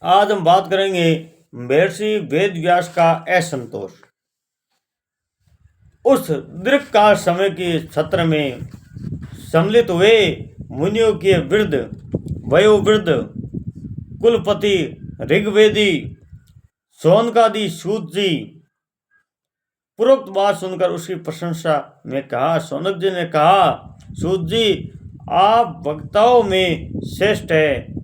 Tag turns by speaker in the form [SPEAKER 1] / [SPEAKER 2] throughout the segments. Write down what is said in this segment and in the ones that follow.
[SPEAKER 1] आज हम बात करेंगे महर्षि वेद व्यास का असंतोष। उस दीर्घकाल समय के सत्र में सम्मिलित हुए मुनियों के वृद्ध वयोवृद्ध कुलपति ऋग्वेदी शौनकादि सूत जी पूर्वोक्त बात सुनकर उसकी प्रशंसा में कहा। शौनक जी ने कहा, सूत जी आप वक्ताओं में श्रेष्ठ है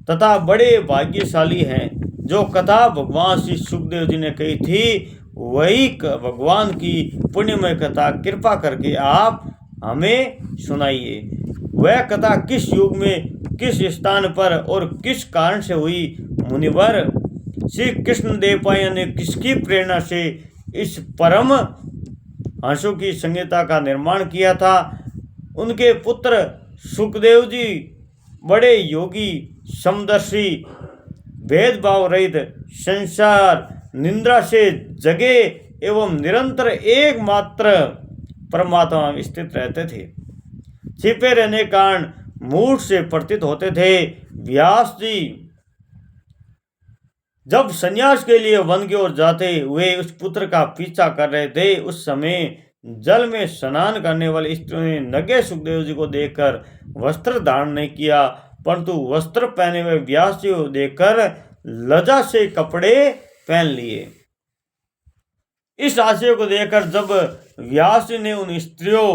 [SPEAKER 1] तथा बड़े भाग्यशाली हैं। जो कथा भगवान श्री सुखदेव जी ने कही थी वही भगवान की पुण्यमय कथा कृपा करके आप हमें सुनाइए। वह कथा किस युग में किस स्थान पर और किस कारण से हुई? मुनिवर, श्री कृष्ण देवपायन ने किसकी प्रेरणा से इस परम हंसों की संहिता का निर्माण किया था? उनके पुत्र सुखदेव जी बड़े योगी समदर्शी भेदभाव रहित संसार निंद्रा से जगे एवं निरंतर एकमात्र परमात्मा में स्थित रहते थे। छिपे रहने कारण मूढ़ से प्रतीत होते थे। व्यास जी जब संन्यास के लिए वन की ओर जाते हुए उस पुत्र का पीछा कर रहे थे, उस समय जल में स्नान करने वाली स्त्रियों ने नगे सुखदेव जी को देखकर वस्त्र धारण नहीं किया, परंतु वस्त्र पहने हुए व्यास जी को देखकर लज्जा से कपड़े पहन लिए। इस आशय को देखकर जब व्यास जी ने उन स्त्रियों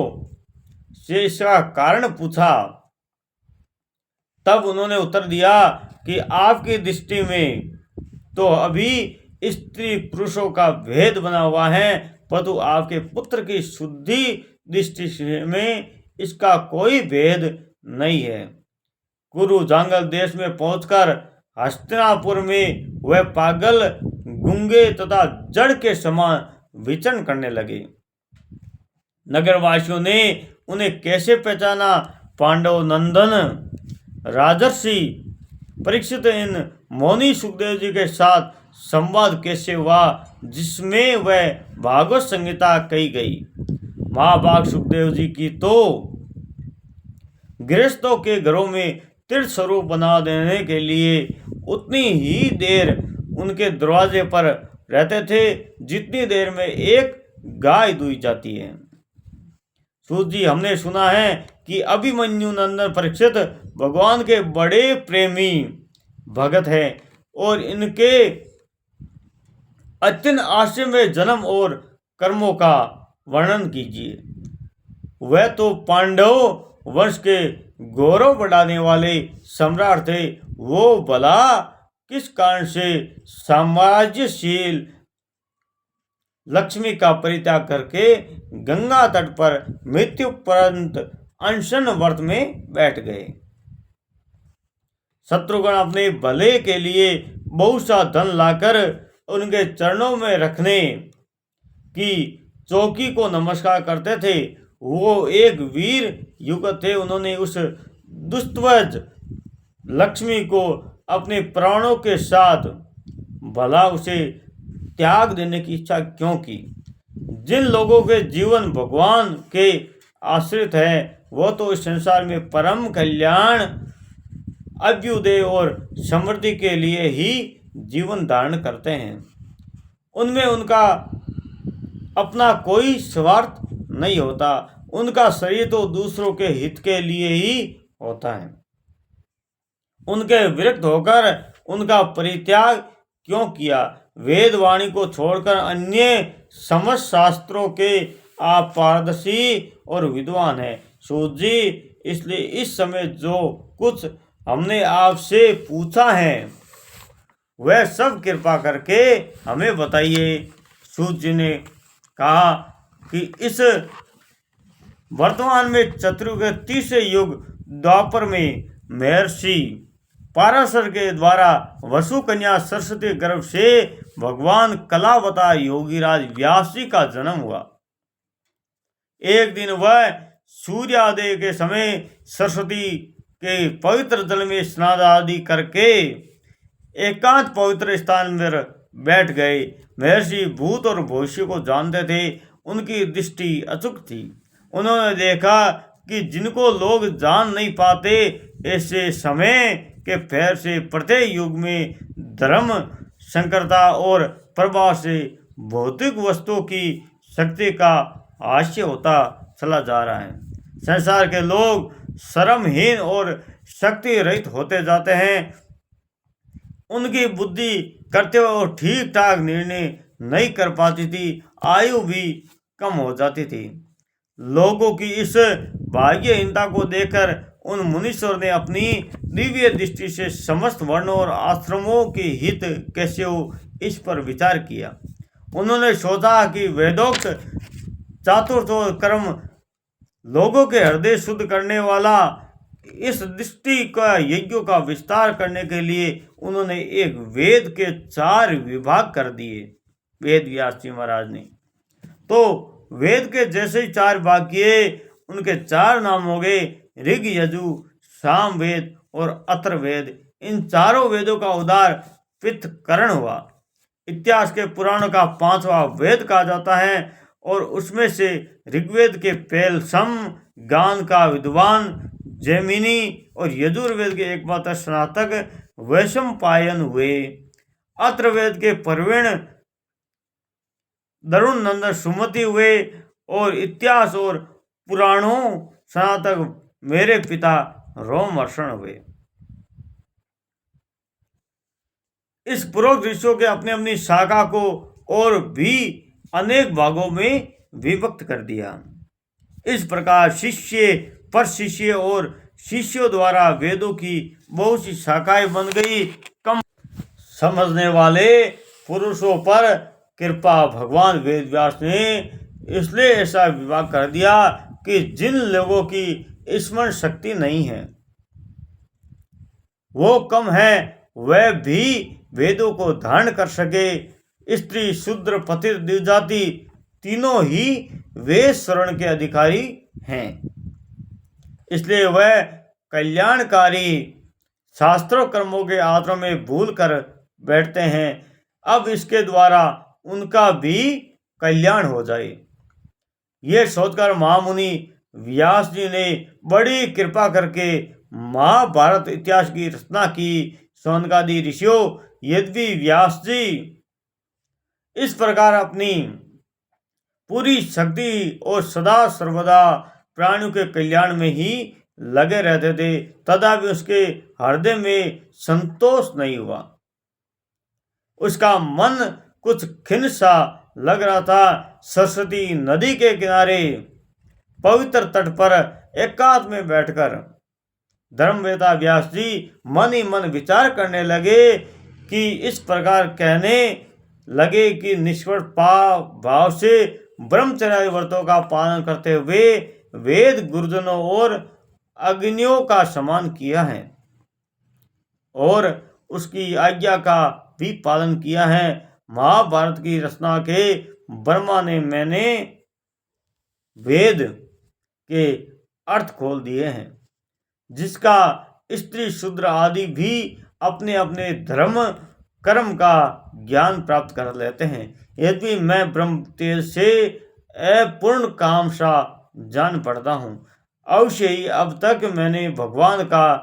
[SPEAKER 1] से इसका कारण पूछा, तब उन्होंने उत्तर दिया कि आपकी दृष्टि में तो अभी स्त्री पुरुषों का भेद बना हुआ है, परंतु आपके पुत्र की शुद्धि दृष्टि में इसका कोई भेद नहीं है। कुरु जांगल देश में पहुंचकर हस्तिनापुर में वह पागल गूंगे तथा जड़ के समान विचरण करने लगे। नगरवासियों ने उन्हें कैसे पहचाना? पांडव नंदन राजर्षि परीक्षित इन मौनी सुखदेव जी के साथ संवाद कैसे हुआ जिसमें वह भागवत संहिता कही गई। महाभाग सुखदेव जी की तो गृहस्थों के घरों में तीर्थ स्वरूप बना देने के लिए उतनी ही देर उनके दरवाजे पर रहते थे जितनी देर में एक गाय दुही जाती है। सूत जी, हमने सुना है कि अभिमन्यु नंदन परीक्षित भगवान के बड़े प्रेमी भगत हैं और इनके अत्यंत आश्चर्य में जन्म और कर्मों का वर्णन कीजिए। वह तो पांडव वंश के गौरव बढ़ाने वाले सम्राट थे। वो भला किस कारण से साम्राज्यशील लक्ष्मी का परित्याग करके गंगा तट पर मृत्यु पर्यंत अनशन व्रत में बैठ गए? शत्रुघ्न अपने भले के लिए बहुत सा धन लाकर उनके चरणों में रखने की चौकी को नमस्कार करते थे। वो एक वीर युवक थे। उन्होंने उस दुष्टवज लक्ष्मी को अपने प्राणों के साथ भला उसे त्याग देने की इच्छा क्यों की? जिन लोगों के जीवन भगवान के आश्रित है वो तो इस संसार में परम कल्याण अभ्युदय और समृद्धि के लिए ही जीवन धारण करते हैं। उनमें उनका अपना कोई स्वार्थ नहीं होता। उनका शरीर तो दूसरों के हित के लिए ही होता है। उनके विरक्त होकर उनका परित्याग क्यों किया? वेद वाणी को छोड़कर अन्य समस्त शास्त्रों के आप पारदर्शी और विद्वान हैं सूत जी, इसलिए इस समय जो कुछ हमने आपसे पूछा है वह सब कृपा करके हमें बताइए। सूत जी ने कहा कि इस वर्तमान में चतुर्युग के तीसरे युग द्वापर में महर्षि पाराशर के द्वारा वसु कन्या सरस्वती गर्भ से भगवान कलावता योगीराज व्यास जी का जन्म हुआ। एक दिन वह सूर्योदय के समय सरस्वती के पवित्र जल में स्नान आदि करके एकांत पवित्र स्थान पर बैठ गए। महर्षि भूत और भविष्य को जानते थे। उनकी दृष्टि अचूक थी। उन्होंने देखा कि जिनको लोग जान नहीं पाते ऐसे समय के फेर से प्रत्येक युग में धर्म संकरता और प्रभाव से भौतिक वस्तुओं की शक्ति का हास्य होता चला जा रहा है। संसार के लोग श्रमहीन और शक्ति रहित होते जाते हैं। उनकी बुद्धि करते हुए और ठीक ठाक निर्णय नहीं कर पाती थी, आयु भी कम हो जाती थी। लोगों की इस भाग्यहीनता को देखकर उन मुनीश्वर ने अपनी दिव्य दृष्टि से समस्त वर्णों और आश्रमों के हित कैसे हो, इस पर विचार किया। उन्होंने सोचा कि वेदोक्त चातुर्थ कर्म लोगों के हृदय शुद्ध करने वाला, इस दृष्टि का यज्ञों का विस्तार करने के लिए उन्होंने एक वेद के 4 विभाग कर दिए। वेद व्यास जी महाराज ने तो वेद के जैसे ही 4 भाग किए, उनके 4 नाम हो गए ऋग, यजु, साम वेद और अथर्ववेद। इन चारों वेदों का उद्धार पितृकरण हुआ। इतिहास के पुराणों का 5वां वेद कहा जाता है और उसमें से ऋग्वेद के पहल सम गान का विद्वान जैमिनी और यजुर्वेद के एकमात्र स्नातक वैशंपायन हुए। अथर्ववेद के प्रवीण दरुण नंदन सुमति हुए और इतिहास और पुराणों स्नातक मेरे पिता रोमहर्षण हुए। इस पूर्वोक्त ऋषियों के अपनी अपनी शाखा को और भी अनेक भागों में विभक्त कर दिया। इस प्रकार शिष्य पर शिष्य और शिष्यों द्वारा वेदों की बहुत सी शाखाएं बन गई। कम समझने वाले पुरुषों पर कृपा भगवान वेद व्यास ने इसलिए ऐसा विभाग कर दिया कि जिन लोगों की स्मरण शक्ति नहीं है, वो कम है, वह भी वेदों को धारण कर सके। स्त्री, शूद्र, पतित, द्विजाति तीनों ही वेद शरण के अधिकारी हैं। इसलिए वह कल्याणकारी शास्त्रों कर्मों के आश्रम में भूल कर बैठते हैं। अब इसके द्वारा उनका भी कल्याण हो जाए, ये सोचकर महामुनि व्यास जी ने बड़ी कृपा करके महाभारत इतिहास की रचना की। सौनकादि ऋषियों, यद्यपि व्यास जी इस प्रकार अपनी पूरी शक्ति और सदा सर्वदा प्राणियों के कल्याण में ही लगे रहते थे, तथापि उसके हृदय में संतोष नहीं हुआ। उसका मन कुछ खिन्न सा लग रहा था। सरस्वती नदी के किनारे पवित्र तट पर एकांत में बैठकर धर्मवेता व्यास जी मन ही मन विचार करने लगे कि इस प्रकार कहने लगे कि निष्फल भाव से ब्रह्मचर्य व्रतों का पालन करते हुए वेद गुरुजनों और अग्नियों का सम्मान किया है और उसकी आज्ञा का भी पालन किया है। महाभारत की रचना के ब्रह्मा ने मैंने वेद के अर्थ खोल दिए हैं, जिसका स्त्री शूद्र आदि भी अपने अपने धर्म कर्म का ज्ञान प्राप्त कर लेते हैं। यद्यपि मैं ब्रह्म तेज से अपूर्ण काम सा जान पड़ता हूँ, अवश्य ही अब तक मैंने भगवान का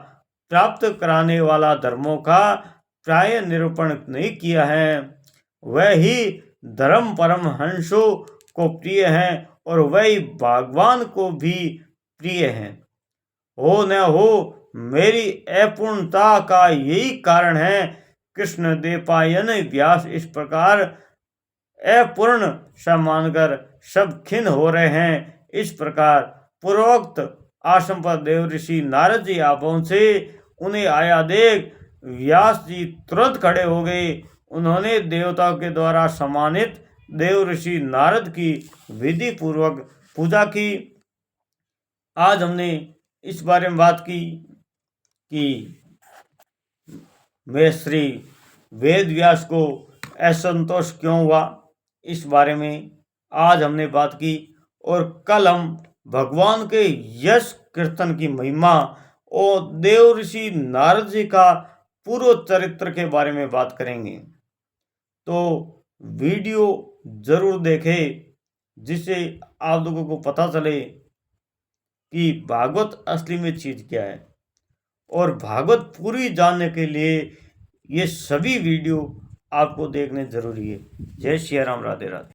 [SPEAKER 1] प्राप्त कराने वाला धर्मों का प्राय निरूपण नहीं किया है। वह ही धर्म परमहंसों को प्रिय है और वही भगवान को भी प्रिय है। हो न हो मेरी अपूर्णता का यही कारण है। कृष्ण देवपायन व्यास इस प्रकार अपूर्ण सा मानकर सब खिन्न हो रहे हैं। इस प्रकार पूर्वोक्त आश्रम पर देव ऋषि नारद जी आ पहुंचे। उन्हें आया देख व्यास जी तुरंत खड़े हो गए। उन्होंने देवताओं के द्वारा सम्मानित देव ऋषि नारद की विधि पूर्वक पूजा की। आज हमने इस बारे में बात की कि मैं श्री वेद व्यास को असंतोष क्यों हुआ, इस बारे में आज हमने बात की। और कल हम भगवान के यश कीर्तन की महिमा और देव ऋषि नारद जी का पूर्व चरित्र के बारे में बात करेंगे। तो वीडियो जरूर देखें, जिससे आप लोगों को पता चले कि भागवत असली में चीज क्या है और भागवत पूरी जानने के लिए ये सभी वीडियो आपको देखने जरूरी है। जय श्री राम, राधे राधे।